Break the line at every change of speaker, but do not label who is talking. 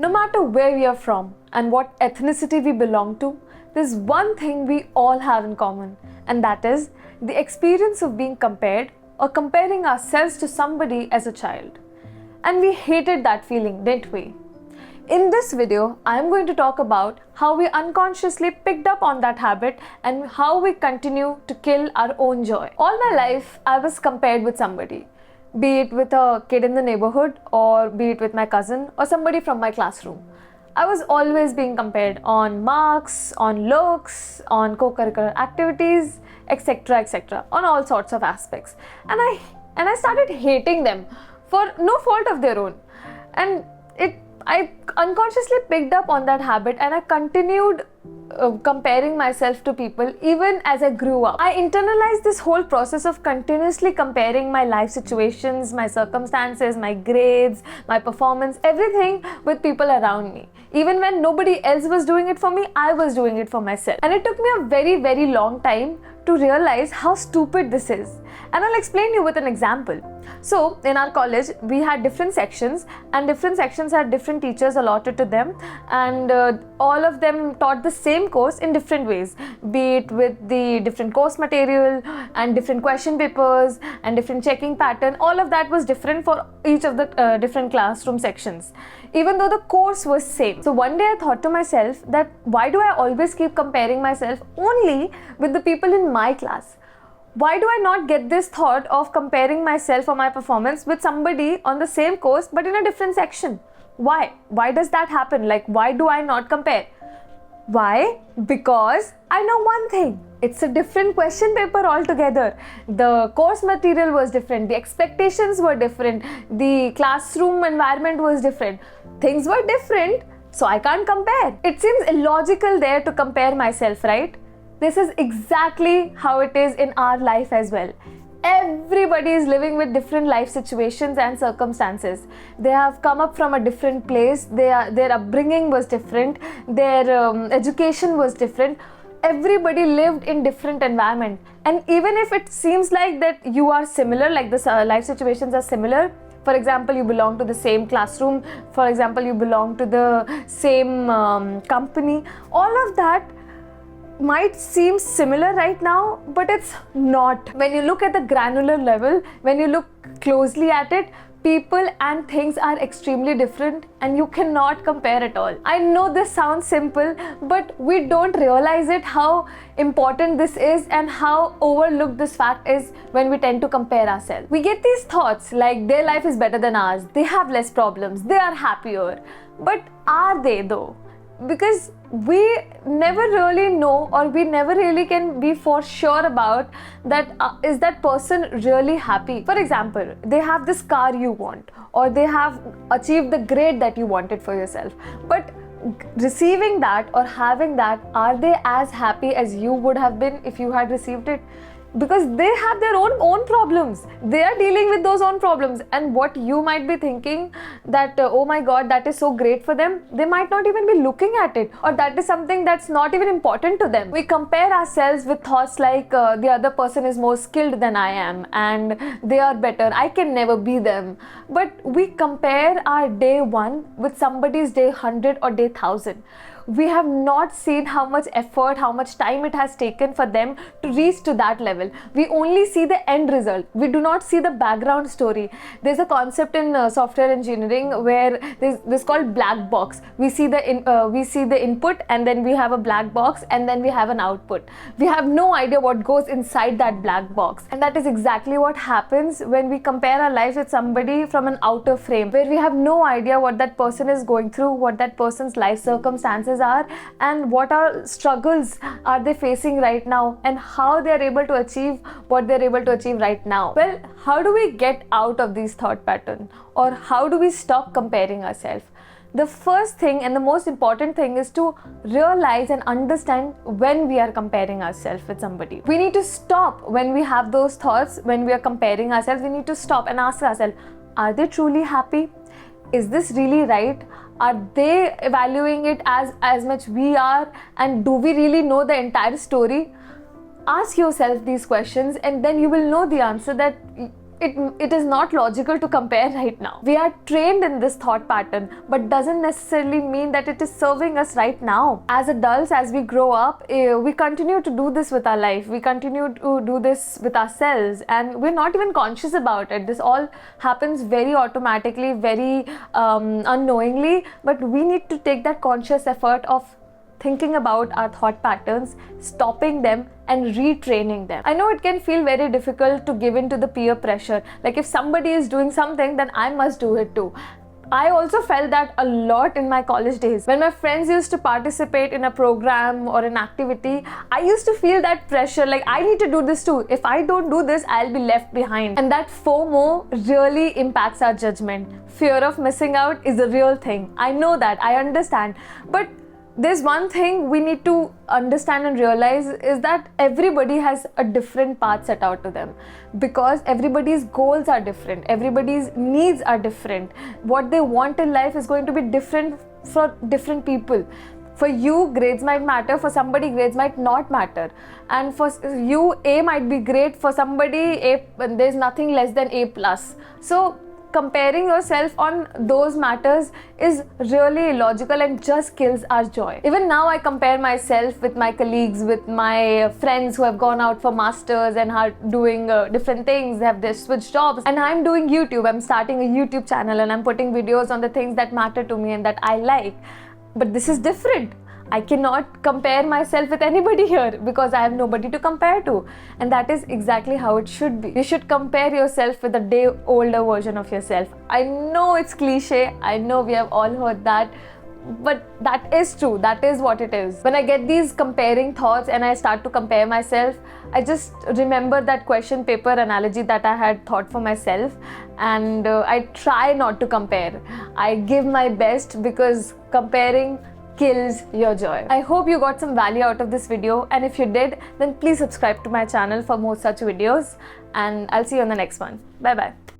No matter where we are from and what ethnicity we belong to, there's one thing we all have in common, and that is the experience of being compared or comparing ourselves to somebody as a child. And we hated that feeling, didn't we? In this video, I'm going to talk about how we unconsciously picked up on that habit and how we continue to kill our own joy. All my life, I was compared with somebody, be it with a kid in the neighborhood or be it with my cousin or somebody from my classroom. I was always being compared on marks, on looks, on co-curricular activities, etc., on all sorts of aspects. And I started hating them for no fault of their own. And I unconsciously picked up on that habit, and I continued comparing myself to people even as I grew up. I internalized this whole process of continuously comparing my life situations, my circumstances, my grades, my performance, everything with people around me. Even when nobody else was doing it for me, I was doing it for myself. And it took me a very, very long time to realize how stupid this is. And I'll explain you with an example. So in our college, we had different sections, and different sections had different teachers allotted to them, and all of them taught the same course in different ways, be it with the different course material and different question papers and different checking pattern. All of that was different for each of the different classroom sections, even though the course was same. So one day I thought to myself that why do I always keep comparing myself only with the people in my class? Why do I not get this thought of comparing myself or my performance with somebody on the same course but in a different section? Why? Why does that happen? Like, why do I not compare? Why? Because I know one thing. It's a different question paper altogether. The course material was different. The expectations were different. The classroom environment was different. Things were different, so I can't compare. It seems illogical there to compare myself, right? This is exactly how it is in our life as well. Everybody is living with different life situations and circumstances. They have come up from a different place. Their upbringing was different. Their education was different. Everybody lived in different environment. And even if it seems like that you are similar, like the life situations are similar, for example, you belong to the same classroom, for example, you belong to the same company, all of that might seem similar right now, but it's not. When you look at the granular level, when you look closely at it, people and things are extremely different and you cannot compare at all. I know this sounds simple, but we don't realize it, how important this is and how overlooked this fact is when we tend to compare ourselves. We get these thoughts like their life is better than ours, they have less problems, they are happier. But are they though? Because we never really know, or we never really can be for sure about that is that person really happy. For example, they have this car you want, or they have achieved the grade that you wanted for yourself, but receiving that or having that, are they as happy as you would have been if you had received it? Because they have their own problems. They are dealing with those own problems, and what you might be thinking that oh my god, that is so great for them, they might not even be looking at it, or that is something that's not even important to them. We compare ourselves with thoughts like the other person is more skilled than I am and they are better, I can never be them. But we compare our day 1 with somebody's day 100 or day 1000. We have not seen how much effort, how much time it has taken for them to reach to that level. We only see the end result. We do not see the background story. There's a concept in software engineering where this called black box. We see the input, and then we have a black box, and then we have an output. We have no idea what goes inside that black box. And that is exactly what happens when we compare our lives with somebody from an outer frame, where we have no idea what that person is going through, what that person's life circumstances are, and what our struggles are they facing right now, and how they are able to achieve what they're able to achieve right now. Well, how do we get out of these thought patterns, or how do we stop comparing ourselves? The first thing and the most important thing is to realize and understand when we are comparing ourselves with somebody. We need to stop when we have those thoughts, when we are comparing ourselves. We need to stop and ask ourselves, are they truly happy? Is this really right? Are they valuing it as much we are? And do we really know the entire story? Ask yourself these questions, and then you will know the answer that it is not logical to compare right now. We are trained in this thought pattern, but doesn't necessarily mean that it is serving us right now. As adults, as we grow up, we continue to do this with our life. We continue to do this with ourselves, and we're not even conscious about it. This all happens very automatically, very unknowingly, but we need to take that conscious effort of thinking about our thought patterns, stopping them and retraining them. I know it can feel very difficult to give in to the peer pressure. Like if somebody is doing something, then I must do it too. I also felt that a lot in my college days. When my friends used to participate in a program or an activity, I used to feel that pressure, like I need to do this too. If I don't do this, I'll be left behind. And that FOMO really impacts our judgment. Fear of missing out is a real thing. I know that, I understand. But there's one thing we need to understand and realize is that everybody has a different path set out to them, because everybody's goals are different, everybody's needs are different. What they want in life is going to be different for different people. For you, grades might matter, for somebody grades might not matter, and for you, A might be great, for somebody there's nothing less than A+. So comparing yourself on those matters is really illogical and just kills our joy. Even now I compare myself with my colleagues, with my friends who have gone out for masters and are doing different things. They have their switched jobs, and I'm doing YouTube. I'm starting a YouTube channel and I'm putting videos on the things that matter to me and that I like. But this is different. I cannot compare myself with anybody here because I have nobody to compare to. And that is exactly how it should be. You should compare yourself with a day older version of yourself. I know it's cliche, I know we have all heard that, but that is true. That is what it is. When I get these comparing thoughts and I start to compare myself, I just remember that question paper analogy that I had thought for myself, and I try not to compare. I give my best because comparing kills your joy. I hope you got some value out of this video, and if you did, then please subscribe to my channel for more such videos, and I'll see you on the next one. Bye bye.